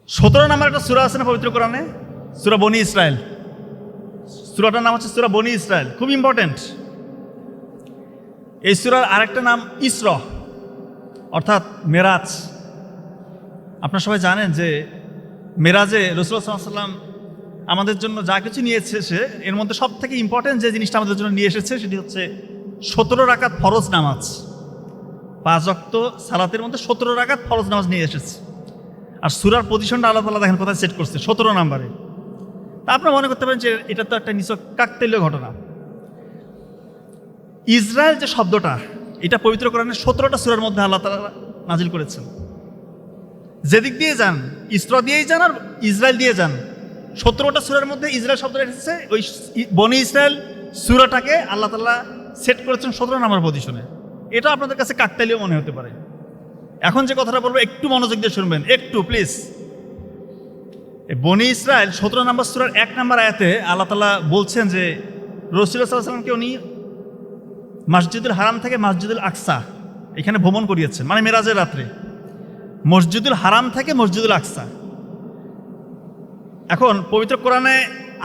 17 নম্বর একটা সূরা আছে না পবিত্র কোরআনে, সূরা বনি ইসরাইল। সূরাটার নাম হচ্ছে সূরা বনি ইসরাইল, খুব ইম্পর্টেন্ট। এই সূরার আরেকটা নাম ইসরা, অর্থাৎ মেরাজ। আপনারা সবাই জানেন যে মেরাজে রাসূলুল্লাহ সাল্লাল্লাহু আলাইহি ওয়াসাল্লাম আমাদের জন্য যা কিছু নিয়ে এসেছে এর মধ্যে সব থেকে ইম্পর্টেন্ট যে জিনিসটা আমাদের জন্য নিয়ে এসেছে সেটি হচ্ছে 17 রাকাত ফরজ নামাজ। 5 ওয়াক্ত সালাতের মধ্যে 17 রাকাত ফরজ নামাজ নিয়ে এসেছে। আর সূরার পজিশনটা আল্লাহ তাআলা দেখেন কোথায় সেট করছে, 17 নম্বরে। তা আপনারা মনে করতে পারেন যে এটা তো একটা নিছক কাকতালীয় ঘটনা। ইসরায়েল যে শব্দটা, এটা পবিত্র কোরআনের 17টা সূরার মধ্যে আল্লাহ তাআলা নাজিল করেছেন। যেদিক দিয়ে যান, ইসরা দিয়েই যান আর ইসরায়েল দিয়ে যান, 17টা সূরার মধ্যে ইসরায়েল শব্দটা এসেছে। ওই বনি ইসরায়েল সূরাটাকে আল্লাহ তাআলা সেট করেছেন 17 নম্বর পজিশনে। এটা আপনাদের কাছে কাকতালীয় মনে হতে পারে। এখন যে কথাটা বলবো একটু মনোযোগ দিয়ে শুনবেন, একটু প্লিজ। বনি ইসরায়েল 17 নম্বর সূরার 1 নম্বর আয়াতে আল্লাহ তাআলা বলছেন যে রাসূলুল্লাহ সাল্লাল্লাহু আলাইহি ওয়াসাল্লামকে উনি মসজিদুল হারাম থেকে মসজিদুল আকসা এখানে ভ্রমণ করিয়েছেন, মানে মেরাজের রাত্রে। মসজিদুল হারাম থেকে মসজিদুল আকসা। এখন পবিত্র কোরআনে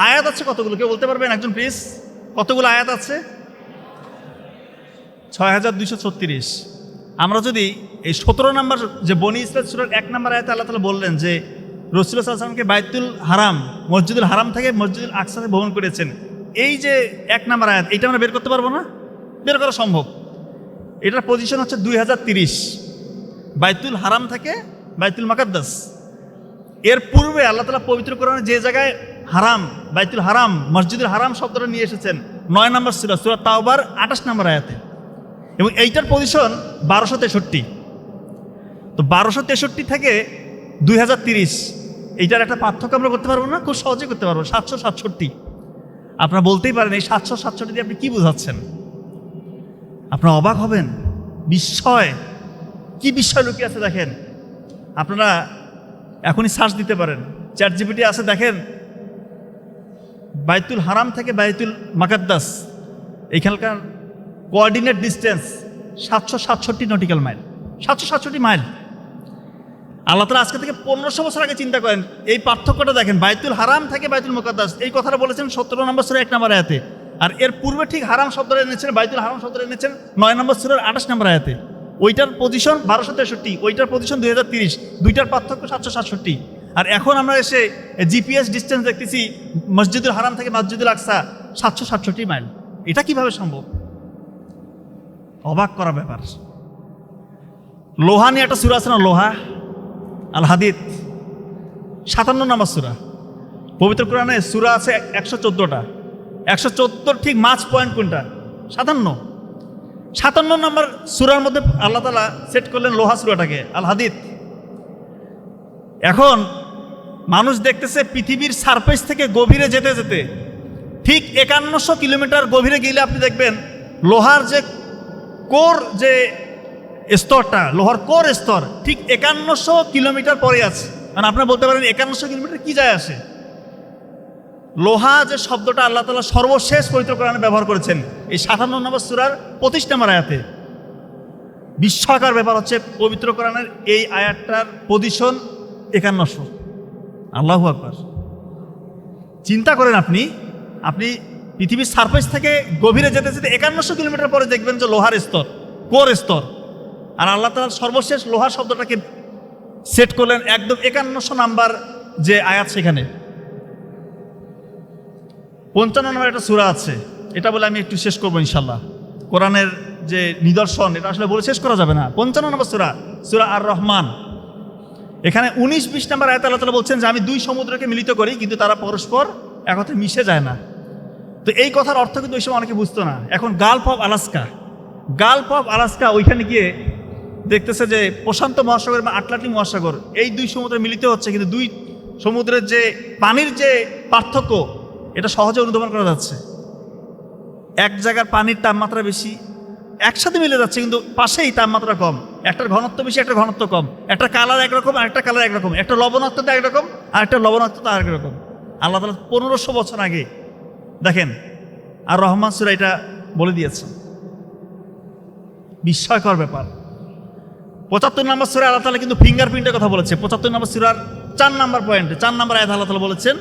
আয়াত আছে কতগুলো, কেউ বলতে পারবেন একজন প্লিজ? কতগুলো আয়াত আছে? 6236। আমরা যদি এই 17 নম্বর যে বনি ইসরাইল সূরার 1 নম্বর আয়াতে আল্লাহ তাআলা বললেন যে রাসূলুল্লাহ সাল্লাল্লাহু আলাইহি ওয়াসাল্লামকে বাইতুল হারাম মসজিদুল হারাম থেকে মসজিদুল আকসাতে ভ্রমণ করেছেন, এই যে 1 নম্বর আয়াত, এটা আমরা বের করতে পারবো না? বের করা সম্ভব। এটার পজিশন হচ্ছে 2030, বাইতুল হারাম থেকে বাইতুল মাকাদ্দাস। এর পূর্বে আল্লাহ তাআলা পবিত্র কোরআনে যে জায়গায় হারাম, বাইতুল হারাম, মসজিদুল হারাম শব্দটা নিয়ে এসেছেন 9 নম্বর সূরা, সূরা তাওবার 28 নম্বর আয়াতে। এবং এইটার পজিশন 1263। তো 1263 থেকে 2030, এইটার একটা পার্থক্য আমরা করতে পারবো না? খুব সহজে করতে পারবো, 767। আপনারা বলতেই পারেন এই 767 দিয়ে আপনি কি বোঝাচ্ছেন? আপনারা অবাক হবেন, বিস্ময়, কি বিস্ময় লুকিয়ে আছে দেখেন। আপনারা এখনই সার্চ দিতে পারেন, চ্যাট জিপিটি আছে, দেখেন বাইতুল হারাম থেকে বাইতুল মাকাদ্দাস এইখানকার coordinate distance 767 nautical mile. 767 mile. আল্লাহ তাআলা আজকে থেকে 1500 বছর আগে চিন্তা করেন, এই পার্থক্যটা দেখেন। বাইতুল হারাম থেকে বাইতুল মুকাদ্দাস এই কথাটা বলেছেন 17 নম্বর সূরা 1 নম্বর আয়াতে। আর এর পূর্বে ঠিক হারাম শব্দটা এনেছেন, বাইতুল হারাম শব্দটা এনেছেন 9 নম্বর সূরার 28 নম্বর আয়াতে। ওইটার পজিশন 1263, ওইটার পজিশন 2030, দুইটার পার্থক্য 767। আর এখন আমরা এসে জিপিএস ডিস্টেন্স দেখতেছি মসজিদুল হারাম থেকে মসজিদুল আকসা 767 মাইল। এটা কিভাবে সম্ভব? অবাক করা ব্যাপার। লোহা নিয়ে একটা সূরা আছে না, লোহা, আল হাদিদ, 57 নম্বর সূরা। পবিত্র কোরআনে সূরা আছে 114টা। 114 ঠিক মাঝ পয়েন্ট কোনটা? 57 নম্বর সূরার মধ্যে আল্লাহ তাআলা সেট করলেন লোহা সূরাটাকে, আল হাদিদ। এখন মানুষ দেখতেছে পৃথিবীর সারফেস থেকে গভীরে যেতে যেতে ঠিক 5100 কিলোমিটার গভীরে গেলে আপনি দেখবেন লোহার যে কোর, যে স্তরটা, লোহার কোর স্তর ঠিক 5100 কিলোমিটার পরে আছে। মানে আপনারা বলতে পারেন 5100 কিলোমিটার কি যায় আসে? লোহা যে শব্দটা আল্লাহ তাআলা সর্বশেষ পবিত্র কোরআনে ব্যবহার করেছেন এই 57 নম্বর সূরার 25 নম্বর আয়াতে। বিস্ময়কর ব্যাপার হচ্ছে পবিত্র কোরআনের এই আয়াতটার পজিশন 5100। আল্লাহু আকবার। চিন্তা করেন আপনি পৃথিবীর সারফেস থেকে গভীরে যেতে যেতে 5100 কিলোমিটার পরে দেখবেন যে লোহার স্তর, কোর স্তর। আর আল্লাহ তাআলা সর্বশেষ লোহা শব্দটাকে সেট করলেন একদম 5100 নাম্বার যে আয়াত, সেখানে 55 নম্বর একটা সূরা আছে। এটা বলে আমি একটু শেষ করবো ইনশাল্লাহ। কোরআনের যে নিদর্শন, এটা আসলে বলে শেষ করা যাবে না। 55 নম্বর সূরা, সূরা আর রহমান। এখানে 19-20 নম্বর আয়াতে আল্লাহ তাআলা বলছেন যে আমি 2 সমুদ্রকে মিলিত করি কিন্তু তারা পরস্পর একত্রে মিশে যায় না। তো এই কথার অর্থ কিন্তু ওই সময় অনেকে বুঝতো না। এখন গালফ অফ আলাস্কা ওইখানে গিয়ে দেখতেছে যে প্রশান্ত মহাসাগর বা আটলান্টিক মহাসাগর, এই 2 সমুদ্র মিলিত হচ্ছে, কিন্তু 2 সমুদ্রের যে পানির যে পার্থক্য এটা সহজে অনুধাবন করা যাচ্ছে। এক জায়গার পানির তাপমাত্রা বেশি, একসাথে মিলে যাচ্ছে কিন্তু পাশেই তাপমাত্রা কম। একটার ঘনত্ব বেশি, একটার ঘনত্ব কম। একটা কালার একরকম, আরেকটা কালার একরকম। একটা লবণাক্ততা একরকম, আর একটা লবণাক্ততা আরেক রকম। আল্লাহ তাআলা 1500 বছর আগে দেখেন আর রহমান সূরা এটা বলে দিয়েছে। বিস্ময়কর ব্যাপার। 75 নম্বর সূরা আল্লাহ তাআলা কিন্তু ফিঙ্গারপ্রিন্টের কথা বলেছে। 75 নম্বর সূরার 4 নাম্বার পয়েন্টে 4 নাম্বার আয়াতে আল্লাহ তাআলা বলেছেন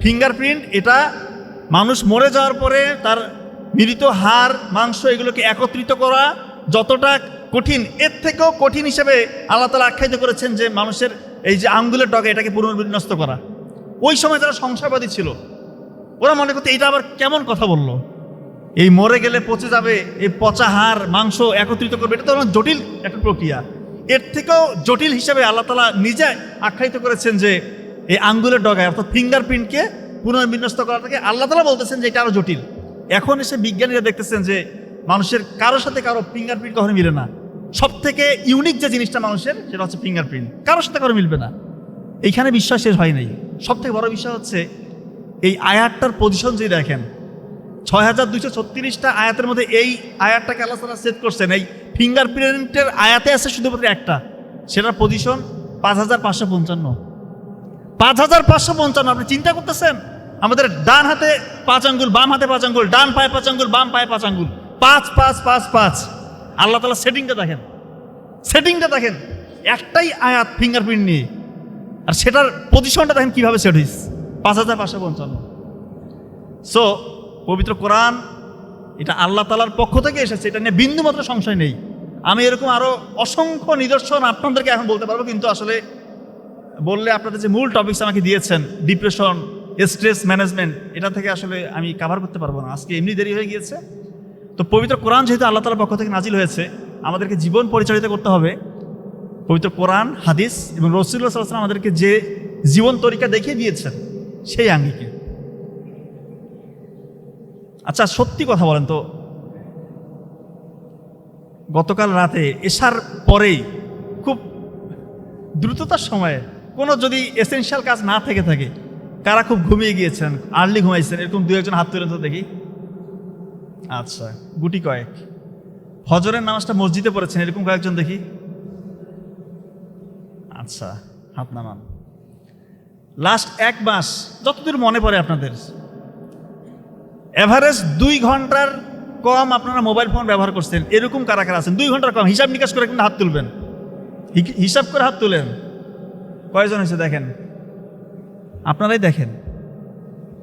ফিঙ্গারপ্রিন্ট এটা মানুষ মরে যাওয়ার পরে তার মৃত হাড় মাংস এগুলোকে একত্রিত করা যতটা কঠিন, এর থেকেও কঠিন হিসেবে আল্লাহ তাআলা আখ্যায়িত করেছেন যে মানুষের এই যে আঙ্গুলের ডগা এটাকে পুনর্বিন্যস্ত করা। ওই সময় যারা সংশয়বাদী ছিল ওরা মনে করতে এটা আবার কেমন কথা বললো, এই মরে গেলে পচে যাবে, এই পচা হাড় মাংস একত্রিত করবে, এটা তো অনেক জটিল একটা প্রক্রিয়া। এর থেকেও জটিল হিসেবে আল্লাহ তাআলা নিজে আখ্যায়িত করেছেন যে এই আঙ্গুলের ডগায় অর্থাৎ ফিঙ্গারপ্রিন্টকে পুনর্বিন্যস্ত করাটাকে আল্লাহ তাআলা বলতেছেন যে এটা আরো জটিল। এখন এসে বিজ্ঞানীরা দেখতেছেন যে মানুষের কারোর সাথে কারো ফিঙ্গারপ্রিন্ট কখনো মিলে না। সব থেকে ইউনিক যে জিনিসটা মানুষের সেটা হচ্ছে ফিঙ্গারপ্রিন্ট, কারোর সাথে কারো মিলবে না। এইখানে বিশ্বাস শেষ হয় নাই। সব থেকে বড় বিষয় হচ্ছে এই আয়াতটার পজিশন যদি দেখেন 6236টা আয়াতের মধ্যে এই আয়াতটাকে আল্লাহ তাআলা সেট করছেন, এই ফিঙ্গারপ্রিন্টের আয়াতে আছে শুধুমাত্র একটা, সেটার পজিশন 5555। 5555 আপনি চিন্তা করতেছেন? আমাদের ডান হাতে 5 আঙ্গুল, বাম হাতে 5 আঙ্গুল, ডান পায়ে 5 আঙ্গুল, বাম পায়ে 5 আঙ্গুল, 5 5 5 5। আল্লাহ তাআলা সেটিংটা দেখেন, একটাই আয়াত ফিঙ্গারপ্রিন্ট নিয়ে, আর সেটার পজিশনটা দেখেন কিভাবে সেট হয়েছে 5555। সো পবিত্র কোরআন এটা আল্লাহ তাআলার পক্ষ থেকে এসেছে, এটা নিয়ে বিন্দুমাত্র সংশয় নেই। আমি এরকম আরো অসংখ্য নিদর্শন আপনাদেরকে এখন বলতে পারবো, কিন্তু আসলে বললে আপনাদের যে মূল টপিকস আমাকে দিয়েছেন ডিপ্রেশন, স্ট্রেস ম্যানেজমেন্ট, এটা থেকে আসলে আমি কভার করতে পারবো না, আজকে এমনি দেরি হয়ে গিয়েছে। তো পবিত্র কোরআন যেহেতু আল্লাহ তাআলার পক্ষ থেকে নাজিল হয়েছে, আমাদেরকে জীবন পরিচালিত করতে হবে পবিত্র কোরআন, হাদিস এবং রাসূলুল্লাহ সাল্লাল্লাহু আলাইহি ওয়াসাল্লাম আমাদেরকে যে জীবন তরিকা দেখিয়ে দিয়েছেন সেই আঙ্গিকে। আচ্ছা, সত্যি কথা বলেন তো, গতকাল রাতে এশার পরেই খুব দ্রুততার সময়ে কোনো যদি এসেনশিয়াল কাজ না থেকে থাকে, কারা খুব ঘুমিয়ে গিয়েছেন, আর্লি ঘুমাইছেন, এরকম 2-1 হাত তুলেন তো দেখি। আচ্ছা, গুটি কয়েক। ফজরের নামাজটা মসজিদে পড়েছেন, এরকম কয়েকজন দেখি। আচ্ছা, হাত নামান। লাস্ট 1 মাস যতদূর মনে পড়ে আপনাদের, এভারেজ 2 ঘন্টার কম আপনারা মোবাইল ফোন ব্যবহার করছেন, এরকম কারা কারা আছেন? 2 ঘন্টার কম, হিসাব নিকাশ করে কিন্তু হাত তুলবেন, হিসাব করে হাত তুলেন। কয়জন হয়েছে দেখেন, আপনারাই দেখেন,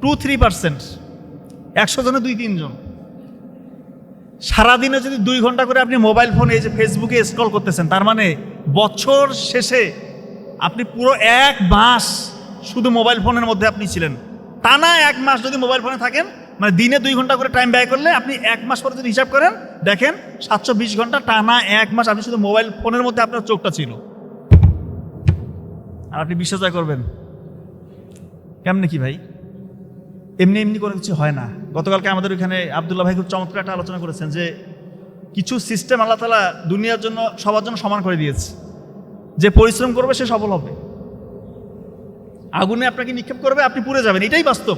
2-3%, 100 জনে 2-3 জন। সারাদিনে যদি 2 ঘন্টা করে আপনি মোবাইল ফোনে এই যে ফেসবুকে স্ক্রল করতেছেন, তার মানে বছর শেষে আপনি পুরো 1 মাস শুধু মোবাইল ফোনের মধ্যে আপনি ছিলেন। টানা 1 মাস যদি মোবাইল ফোনে থাকেন, মানে দিনে 2 ঘন্টা করে টাইম ব্যয় করলে আপনি 1 মাস পরে যদি হিসাব করেন, দেখেন 720 ঘন্টা টানা 1 মাস আপনি শুধু মোবাইল ফোনের মধ্যে আপনার চোখটা ছিল। আর আপনি বিশ্বাস করবেন কেমনে কি ভাই? এমনি এমনি কোনো কিছু হয় না। গতকালকে আমাদের ওইখানে আব্দুল্লাহ ভাই খুব চমৎকার একটা আলোচনা করেছেন যে কিছু সিস্টেম আল্লাহ তাআলা দুনিয়ার জন্য সবার জন্য সমান করে দিয়েছে। যে পরিশ্রম করবে সে সফল হবে, আগুনে আপনাকে নিক্ষেপ করবে আপনি পুড়ে যাবেন, এটাই বাস্তব।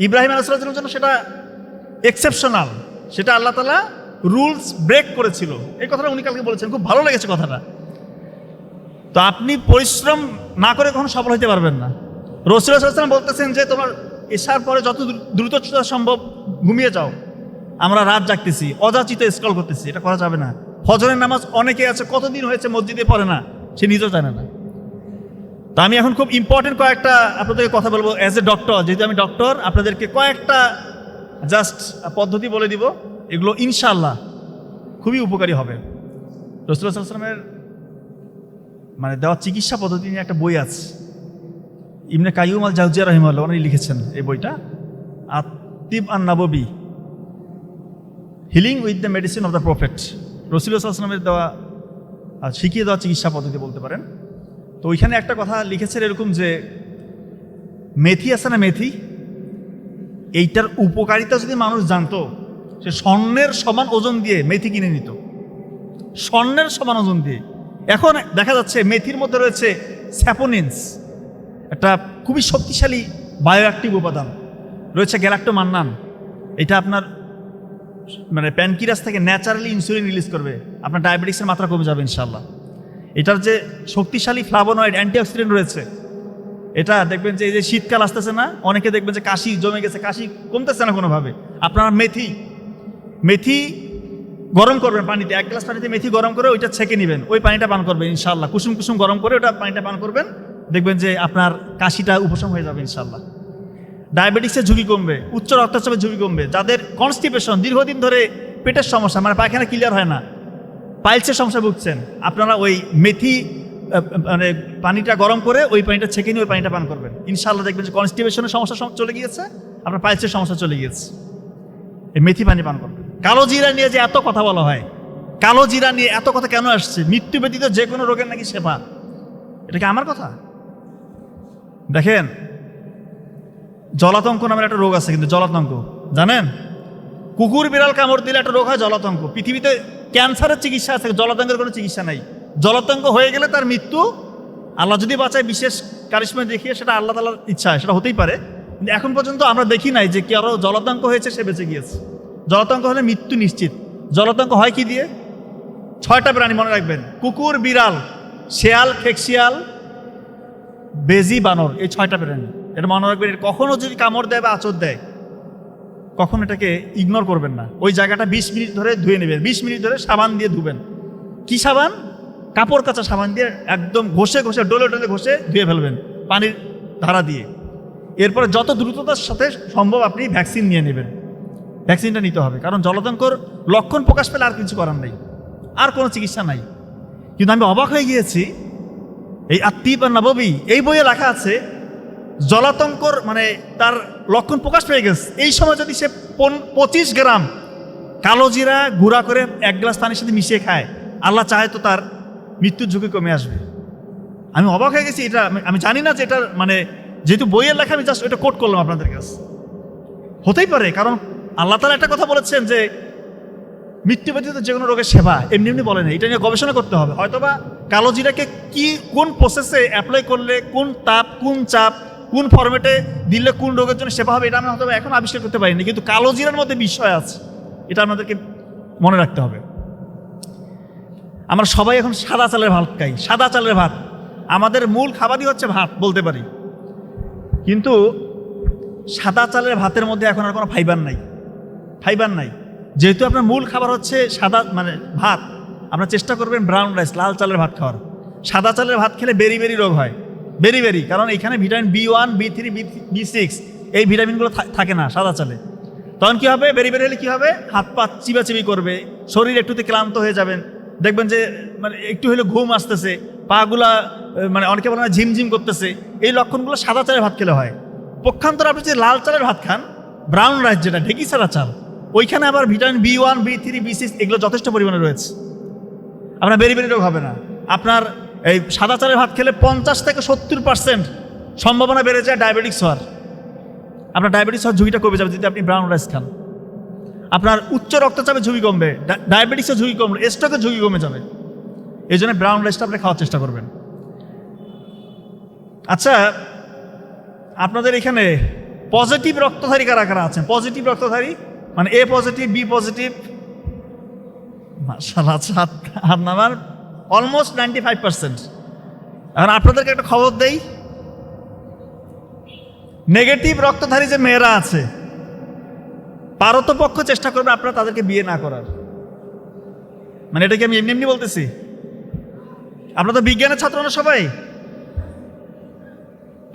ইব্রাহিম আলাইহিস সালামের জন্য সেটা এক্সেপশনাল, সেটা আল্লাহ তাআলা রুলস ব্রেক করেছিল। এই কথাটা উনি কালকে বলেছেন, খুব ভালো লেগেছে কথাটা। তো আপনি পরিশ্রম না করে কখনো সফল হতে পারবেন না। রাসূলুল্লাহ সাল্লাল্লাহু আলাইহি ওয়াসাল্লাম বলতেছেন যে তোমার এশার পরে যত দ্রুত সম্ভব ঘুমিয়ে যাও। আমরা রাত জাগতেছি, অযাচিত স্ক্রল করতেছি, এটা করা যাবে না। ফজরের নামাজ অনেকে আছে কতদিন হয়েছে মসজিদে পড়ে না, সে নিজেও জানে না। তা আমি এখন খুব ইম্পর্টেন্ট কয়েকটা আপনাদেরকে কথা বলবো অ্যাজ এ ডক্টর, যেহেতু আমি ডক্টর, আপনাদেরকে কয়েকটা জাস্ট পদ্ধতি বলে দিব, এগুলো ইনশাআল্লাহ খুবই উপকারী হবে। রাসূলুল্লাহ সাল্লাল্লাহু আলাইহি ওয়াসাল্লামের মানে দেওয়া চিকিৎসা পদ্ধতি নিয়ে একটা বই আছে, ইবনে কাইয়ুম আল জাওজিয়া রাহিমাহুল্লাহ উনি লিখেছেন এই বইটা, আত-তিব আন-নাববী, healing with the medicine of the prophet. রাসূলুল্লাহ সাল্লাল্লাহু আলাইহি ওয়াসাল্লামের দেওয়া শিখিয়ে দেওয়া চিকিৎসা পদ্ধতি বলতে পারেন। তো ওইখানে একটা কথা লিখেছেন এরকম যে মেথি আছে না, মেথি, এইটার উপকারিতা যদি মানুষ জানতো, সে স্বর্ণের সমান ওজন দিয়ে মেথি কিনে নিত, স্বর্ণের সমান ওজন দিয়ে। এখন দেখা যাচ্ছে মেথির মধ্যে রয়েছে স্যাপোনিনস, একটা খুবই শক্তিশালী বায়োঅ্যাক্টিভ উপাদান রয়েছে, গ্যালাক্টোমান্নান। এটা আপনার মানে প্যানকিরাস থেকে ন্যাচারালি ইনসুলিন রিলিজ করবে, আপনার ডায়াবেটিক্সের মাত্রা কমে যাবে ইনশাআল্লাহ। এটার যে শক্তিশালী ফ্লাভোনয়েড অ্যান্টিঅক্সিডেন্ট রয়েছে, এটা দেখবেন যে এই যে শীতকাল আসতেছে না, অনেকে দেখবেন যে কাশি জমে গেছে, কাশি কমতেছে না কোনোভাবে। আপনারা মেথি গরম করবেন পানিতে, 1 গ্লাস পানিতে মেথি গরম করে ওইটা ছেঁকে নেবেন, ওই পানিটা পান করবেন ইনশাআল্লাহ। কুসুম কুসুম গরম করে ওটা পানিটা পান করবেন, দেখবেন যে আপনার কাশিটা উপশম হয়ে যাবে ইনশাল্লাহ। ডায়াবেটিক্সের ঝুঁকি কমবে, উচ্চ রক্তচাপের ঝুঁকি কমবে। যাদের কনস্টিপেশন, দীর্ঘদিন ধরে পেটের সমস্যা, মানে পায়খানা ক্লিয়ার হয় না, পাইলসের সমস্যা ভুগছেন, আপনারা ওই মেথি মানে পানিটা গরম করে ওই পানিটা ছেঁকে নিয়ে ওই পানিটা পান করবেন, ইনশাল্লাহ দেখবেন যে কনস্টিপেশনের সমস্যা চলে গিয়েছে, আপনার পাইলসের সমস্যা চলে গিয়েছে। এই মেথি পানি পান করবেন। কালো জিরা নিয়ে যে এত কথা বলা হয়, কালো জিরা নিয়ে এত কথা কেন আসছে? মৃত্যু ব্যতীত যে কোনো রোগের নাকি সেবা। এটা কি আমার কথা? দেখেন, জলাতঙ্ক নামের একটা রোগ আছে, কিন্তু জলাতঙ্ক জানেন? কুকুর বিড়াল কামড় দিলে একটা রোগ হয় জলাতঙ্ক। পৃথিবীতে ক্যান্সারের চিকিৎসা আছে, জলাতঙ্কের কোনো চিকিৎসা নাই। জলাতঙ্ক হয়ে গেলে তার মৃত্যু, আল্লাহ যদি বাঁচায় বিশেষ কারিশমা দেখিয়ে, সেটা আল্লাহ তাআলার ইচ্ছা, সেটা হতেই পারে। কিন্তু এখন পর্যন্ত আমরা দেখি নাই যে কারো জলাতঙ্ক হয়েছে সে বেঁচে গিয়েছে। জলাতঙ্ক হলে মৃত্যু নিশ্চিত। জলাতঙ্ক হয় কি দিয়ে? 6টা প্রাণী মনে রাখবেন: কুকুর, বিড়াল, শেয়াল, খেকশিয়াল, বেজি, বানর, এই 6টা প্রাণী। এটা মনে রাখবেন। কখনো যদি কামড় দেয় বা আঁচড় দেয়, কখন এটাকে ইগনোর করবেন না। ওই জায়গাটা 20 মিনিট ধরে ধুয়ে নেবেন, 20 মিনিট ধরে সাবান দিয়ে ধুবেন। কি সাবান? কাপড় কাচা সাবান দিয়ে একদম ঘষে ঘষে, ডলে ডলে ঘষে ধুয়ে ফেলবেন পানির ধারা দিয়ে। এরপরে যত দ্রুততার সাথে সম্ভব আপনি ভ্যাকসিন নিয়ে নেবেন। ভ্যাকসিনটা নিতে হবে, কারণ জলাতঙ্কর লক্ষণ প্রকাশ পেলে আর কিছু করার নেই, আর কোনো চিকিৎসা নাই। কিন্তু আমি অবাক হয়ে গিয়েছি, এই আত-তিব আন-নববী এই বইয়ে লেখা আছে জলাতঙ্কর মানে তার লক্ষণ প্রকাশ পেয়ে গেছে, এই সময় যদি সে 25 গ্রাম কালো জিরা গুঁড়া করে 1 গ্লাস পানির সাথে মিশিয়ে খায়, আল্লাহ চাহে তো তার মৃত্যুর ঝুঁকি কমে আসবে। আমি অবাক হয়ে গেছি। এটা আমি জানি না যে এটা মানে, যেহেতু বইয়ের লেখা, আমি জাস্ট এটা কোট করলাম আপনাদের কাছে। হতেই পারে, কারণ আল্লাহ তাআলা একটা কথা বলেছেন যে মৃত্যু ব্যতীত যে কোনো রোগের সেবা, এমনি এমনি বলেন। এটা নিয়ে গবেষণা করতে হবে। হয়তোবা কালো জিরাকে কি কোন প্রসেসে অ্যাপ্লাই করলে, কোন তাপ, কোন চাপ, কোন ফরম্যাটে দিলে কোন রোগের জন্য সেবা হবে, এটা আমরা হয়তো এখন আবিষ্কার করতে পারিনি, কিন্তু কালো জিরার মধ্যে বিষয় আছে, এটা আমাদেরকে মনে রাখতে হবে। আমরা সবাই এখন সাদা চালের ভাত খাই, সাদা চালের ভাত। আমাদের মূল খাবারই হচ্ছে ভাত বলতে পারি, কিন্তু সাদা চালের ভাতের মধ্যে এখন আর কোনো ফাইবার নাই, ফাইবার নাই। যেহেতু আপনার মূল খাবার হচ্ছে সাদা মানে ভাত, আপনার চেষ্টা করবেন ব্রাউন রাইস, লাল চালের ভাত খাওয়ার। সাদা চালের ভাত খেলে বেরি বেরি রোগ হয়, বেরি বেরি, কারণ এখানে ভিটামিন B1, B3, B6 এই ভিটামিনগুলো থাকে না সাদা চালে। তখন কী হবে? বেরি বেরি হলে কী হবে? হাত পা চিবাচিবি করবে, শরীর একটুতে ক্লান্ত হয়ে যাবেন, দেখবেন যে মানে একটু হলে ঘুম আসতেছে, পাগুলা মানে অনেকে বলে না ঝিমঝিম করতেছে। এই লক্ষণগুলো সাদা চালের ভাত খেলে হয়। পক্ষান্তরে আপনি যে লাল চালের ভাত খান, ব্রাউন রাইস যেটা ঢেকি ছাড়া চাল, ওইখানে আবার ভিটামিন B1, B3, B6 এগুলো যথেষ্ট পরিমাণে রয়েছে। আপনার বেরি বেরি রোগ হবে না। আপনার এই সাদা চালের ভাত খেলে 50 থেকে 70% সম্ভাবনা বেড়ে যায় ডায়াবেটিক্স হওয়ার। আপনার ডায়াবেটিস হওয়ার ঝুঁকিটা কমে যাবে যদি আপনি ব্রাউন রাইস খান। আপনার উচ্চ রক্তচাপের ঝুঁকি কমবে, ডায়াবেটিসের ঝুঁকি কমবে, স্ট্রোকের ঝুঁকি কমে যাবে। এই জন্য ব্রাউন রাইসটা আপনি খাওয়ার চেষ্টা করবেন। আচ্ছা, আপনাদের এখানে পজিটিভ রক্তধারী কারা কারা আছেন? পজিটিভ রক্তধারী মানে A পজিটিভ, B পজিটিভ, মাশাআল্লাহ, হাত নামার অলমোস্ট 95%। এখন আপনাদেরকে একটা খবর দেই, নেগেটিভ রক্তধারী যে মেয়েরা আছে, পারতপক্ষ চেষ্টা করবে আপনারা তাদেরকে বিয়ে না করার। মানে এটা কি আমি এমনি এমনি বলতেছি? আপনারা তো বিজ্ঞানের ছাত্র না সবাই।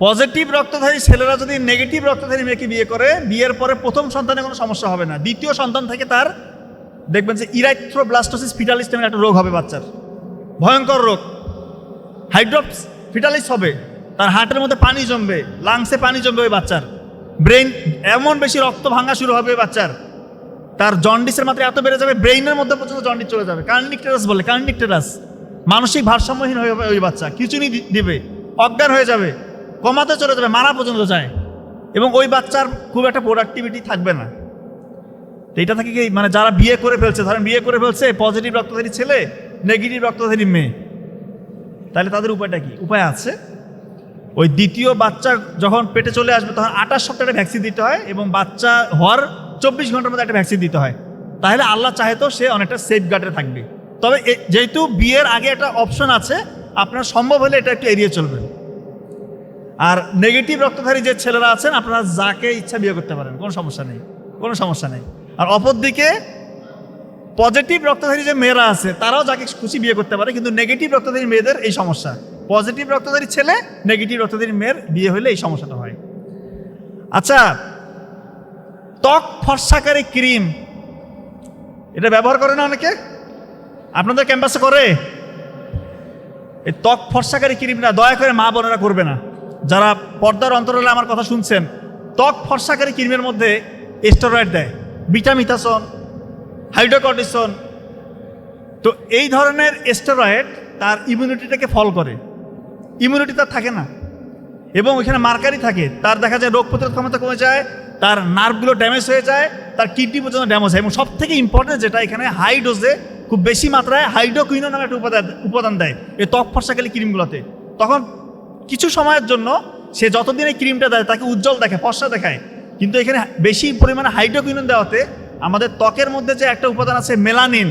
পজিটিভ রক্তধারী ছেলেরা যদি নেগেটিভ রক্তধারী মেয়েকে বিয়ে করে, বিয়ের পরে প্রথম সন্তানে কোনো সমস্যা হবে না, দ্বিতীয় সন্তান থেকে তার দেখবেন যে ইরাইথ্রোব্লাস্টোসিস ফিটালিস নামের একটা রোগ হবে বাচ্চার, ভয়ঙ্কর রোগ। হাইড্রোপস ফিটালিস হবে, তার হার্টের মধ্যে পানি জমবে, লাংসে পানি জমবে ওই বাচ্চার, ব্রেইন এমন বেশি রক্ত ভাঙা শুরু হবে ওই বাচ্চার, তার জন্ডিসের মাত্রা এত বেড়ে যাবে, ব্রেইনের মধ্যে পর্যন্ত জন্ডিস চলে যাবে। কার্নিকটেরাস বলে, কার্নিকটেরাস, মানসিক ভারসাম্যহীন হয়ে যাবে ওই বাচ্চা, খিঁচুনি দিবে, অজ্ঞান হয়ে যাবে, কমাতে চলে যাবে, মারা পর্যন্ত যায়, এবং ওই বাচ্চার খুব একটা প্রোডাক্টিভিটি থাকবে না। এইটা থেকে কি মানে যারা বিয়ে করে ফেলছে, ধরেন বিয়ে করে ফেলছে পজিটিভ রক্তধারী ছেলে, নেগেটিভ রক্তধারী মেয়ে, তাহলে তাদের উপায়টা কি? উপায় আছে। ওই দ্বিতীয় বাচ্চা যখন পেটে চলে আসবে তখন 28 সপ্তাহে একটা ভ্যাকসিন দিতে হয়, এবং বাচ্চা হওয়ার 24 ঘন্টার মধ্যে একটা ভ্যাকসিন দিতে হয়। তাহলে আল্লাহ চাহে তো সে অনেকটা সেফ গার্ডে থাকবে। তবে যেহেতু বিয়ের আগে একটা অপশন আছে, আপনার সম্ভব হলে এটা একটু এড়িয়ে চলবেন। আর নেগেটিভ রক্তধারী যে ছেলেরা আছেন, আপনারা যাকে ইচ্ছা বিয়ে করতে পারেন, কোনো সমস্যা নেই, কোনো সমস্যা নেই। আর অপরদিকে পজিটিভ রক্তধারী যে মেয়েরা আছে, তারাও যাকে খুশি বিয়ে করতে পারে, কিন্তু নেগেটিভ রক্তধারী মেয়েদের এই সমস্যা, পজিটিভ রক্তধারী ছেলে নেগেটিভ রক্তধারী মেয়ের বিয়ে হলে এই সমস্যাটা হয়। আচ্ছা, ত্বক ফর্সাকারী ক্রিম এটা ব্যবহার করে না অনেকে? আপনাদের ক্যাম্পাসে করে? এই ত্বক ফর্সাকারী ক্রিমটা দয়া করে মা বোনেরা করবে না। যারা পর্দার অন্তরালে আমার কথা শুনছেন, ত্বক ফর্সাকারী ক্রিমের মধ্যে স্টেরয়েড দেয়, বিটামিথাসন, হাইড্রোকর্টিসন। তো এই ধরনের স্টেরয়েড তার ইমিউনিটিটাকে ফল করে, ইমিউনিটি তার থাকে না এবং ওইখানে মার্কারি থাকে, তার দেখা যায় রোগ প্রতিরোধ ক্ষমতা কমে যায়, তার নার্ভগুলো ড্যামেজ হয়ে যায়, তার কিডনি পর্যন্ত ড্যামেজ হয়। এবং সব থেকে ইম্পর্টেন্ট যেটা, এখানে হাই ডোজে খুব বেশি মাত্রায় হাইড্রোকুইনোন নামে একটা উপাদান দেয় এই ত্বক ফর্সাকারী ক্রিমগুলোতে। তখন কিছু সময়ের জন্য সে যতদিন এই ক্রিমটা দেয় তাকে উজ্জ্বল দেখে, ফর্সা দেখায়, কিন্তু এখানে বেশি পরিমাণে হাইড্রোকুইনোন দেওয়াতে আমাদের ত্বকের মধ্যে যে একটা উপাদান আছে মেলানিন,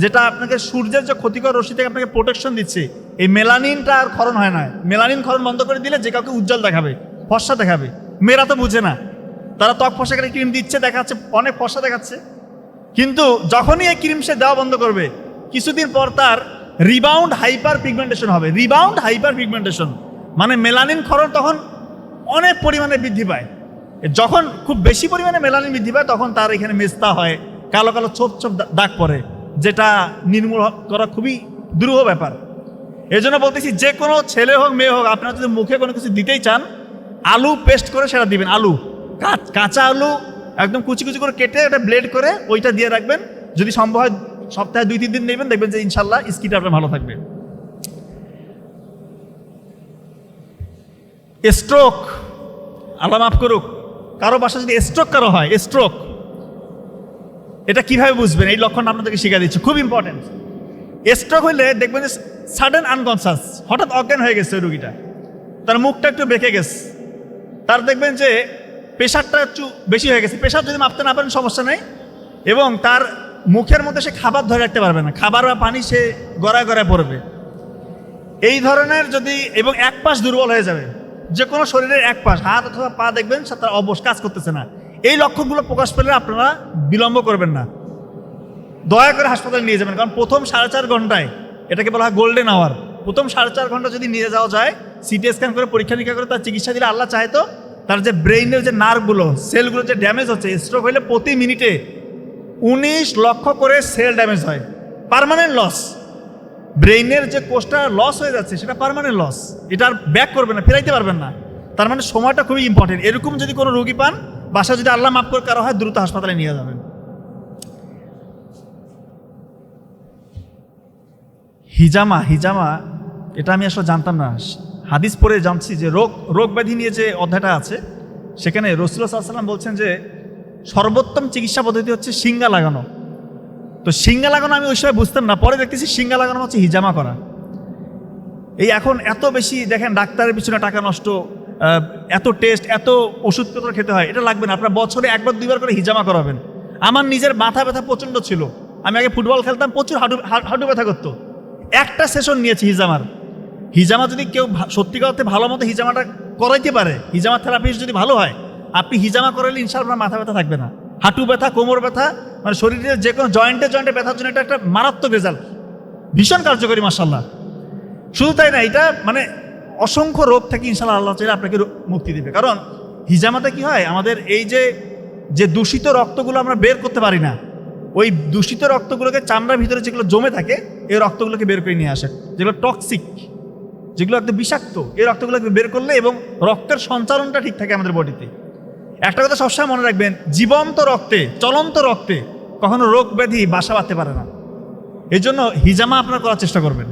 যেটা আপনাকে সূর্যের যে ক্ষতিকর রশ্মি থেকে আপনাকে প্রোটেকশন দিচ্ছে, এই মেলানিনটা আর ক্ষরণ হয় না। মেলানিন ক্ষরণ বন্ধ করে দিলে যে কাউকে উজ্জ্বল দেখাবে, ফর্সা দেখাবে। মেয়েরা তো বুঝে না, তারা ত্বক ফর্সাকারী ক্রিম দিচ্ছে, দেখাচ্ছে অনেক ফর্সা দেখাচ্ছে, কিন্তু যখনই এই ক্রিম সে দেওয়া বন্ধ করবে কিছুদিন পর তার রিবাউন্ড হাইপার পিগমেন্টেশন হবে। রিবাউন্ড হাইপার পিগমেন্টেশন মানে মেলানিন ক্ষরণ তখন অনেক পরিমাণে বৃদ্ধি পায়। যখন খুব বেশি পরিমাণে মেলানিন বৃদ্ধি পায় তখন তার এখানে মেস্তা হয়, কালো কালো ছোপ ছোপ দাগ পড়ে, যেটা নির্মূল করা খুবই দুরূহ ব্যাপার। এই জন্য বলতেছি, যে কোনো ছেলে হোক মেয়ে হোক, আপনারা যদি মুখে কোনো কিছু দিতেই চান, আলু পেস্ট করে সেটা দিবেন। আলু, কাঁচা আলু একদম কুচি কুচি করে কেটে ওটা ব্লেড করে ওইটা দিয়ে রাখবেন। যদি সম্ভব হয় সপ্তাহে 2-3 দিন নেবেন, দেখবেন যে ইনশাল্লাহ স্কিনটা আপনার ভালো থাকবে। স্ট্রোক, আল্লাহ মাফ করুক, কারো বাসা যদি স্ট্রোক কারো হয়, স্ট্রোক এটা কিভাবে বুঝবেন? এই লক্ষণটা আপনাদেরকে শিখিয়ে দিচ্ছি, খুব ইম্পর্টেন্ট। স্ট্রোক হইলে দেখবেন যে সাডেন আনকনসাস, হঠাৎ অজ্ঞান হয়ে গেছে রোগীটা, তার মুখটা একটু বেঁকে গেছে, তার দেখবেন যে প্রেশারটা একটু বেশি হয়ে গেছে। প্রেশার যদি মাপতে না পারেন সমস্যা নেই, এবং তার মুখের মধ্যে সে খাবার ধরে রাখতে পারবে না, খাবার বা পানি সে গড়ায় গড়ায় পড়বে। এই ধরনের যদি, এবং এক পাশ দুর্বল হয়ে যাবে, যে কোনো শরীরের এক পাশ, হাত অথবা পা দেখবেন তার অবশ, কাজ করতেছে না। এই লক্ষণগুলো প্রকাশ পেলে আপনারা বিলম্ব করবেন না, দয়া করে হাসপাতালে নিয়ে যাবেন। কারণ প্রথম 4.5 ঘন্টায়, এটাকে বলা হয় গোল্ডেন আওয়ার, প্রথম 4.5 ঘন্টা যদি নিয়ে যাওয়া যায়, সিটি স্ক্যান করে পরীক্ষা নিরীক্ষা করে তার চিকিৎসা দিলে, আল্লাহ চাহে তো তার যে ব্রেইনের যে নার্ভগুলো, সেলগুলো যে ড্যামেজ হচ্ছে, স্ট্রোক হলে প্রতি মিনিটে 19 লক্ষ করে সেল ড্যামেজ হয়, পার্মানেন্ট লস। ব্রেইনের যে কোষটা লস হয়ে যাচ্ছে সেটা পার্মানেন্ট লস, এটা আর ব্যাক করবে না, ফেরাইতে পারবেন না। তার মানে সময়টা খুবই ইম্পর্টেন্ট। এরকম যদি কোনো রোগী পান, বাসা যদি আল্লাহ মাফ করে কারো হয়, দ্রুত হাসপাতালে নিয়ে যাবেন। হিজামা, হিজামা এটা আমি আসলে জানতাম না, হাদিস পড়ে জানছি যে রোগ ব্যাধি নিয়ে যে অধ্যায়টা আছে সেখানে রাসূলুল্লাহ সাল্লাল্লাহু আলাইহি ওয়াসাল্লাম বলছেন যে সর্বোত্তম চিকিৎসা পদ্ধতি হচ্ছে শিঙ্গা লাগানো। তো শিঙ্গা লাগানো আমি ওই সময় বুঝতাম না, পরে দেখতেছি শিঙ্গা লাগানো হচ্ছে হিজামা করা। এই এখন এত বেশি দেখেন ডাক্তারের পিছনে টাকা নষ্ট, এত টেস্ট, এত ওষুধপত্র খেতে হয়, এটা লাগবে না। আপনার বছরে 1-2 করে হিজামা করাবেন। আমার নিজের মাথা ব্যথা প্রচণ্ড ছিল, আমি আগে ফুটবল খেলতাম, প্রচুর হাঁটু ব্যথা করতো, একটা সেশন নিয়েছি হিজামার। হিজামা যদি কেউ সত্যি করতে ভালো মতো হিজামাটা করাইতে পারে, হিজামা থেরাপিস্ট যদি ভালো হয়, আপনি হিজামা করাইলে ইনশাআল্লাহ মাথা ব্যথা থাকবে না। হাঁটু ব্যথা, কোমর ব্যথা, মানে শরীরের যে কোনো জয়েন্টে ব্যথার জন্য এটা একটা মারাত্মক রেজাল্ট, ভীষণ কার্যকরী মাশাআল্লাহ। শুধু তাই না, এটা মানে অসংখ্য রোগ থেকে ইনশাআল্লাহ আল্লাহ চাইলে আপনাকে মুক্তি দেবে। কারণ হিজামাতে কি হয়, আমাদের এই যে দূষিত রক্তগুলো আমরা বের করতে পারি না, ওই দূষিত রক্তগুলোকে চামড়ার ভিতরে যেগুলো জমে থাকে, এই রক্তগুলোকে বের করে নিয়ে আসে, যেগুলো টক্সিক, যেগুলো একদম বিষাক্ত, এই রক্তগুলোকে বের করলে এবং রক্তের সঞ্চালনটা ঠিক থাকে আমাদের বডিতে। একটা কথা সবসময় মনে রাখবেন, জীবন্ত রক্তে, চলন্ত রক্তে কখনো রোগ ব্যাধি বাসা বাঁধতে পারে না। এই জন্য হিজামা আপনারা করার চেষ্টা করবেন।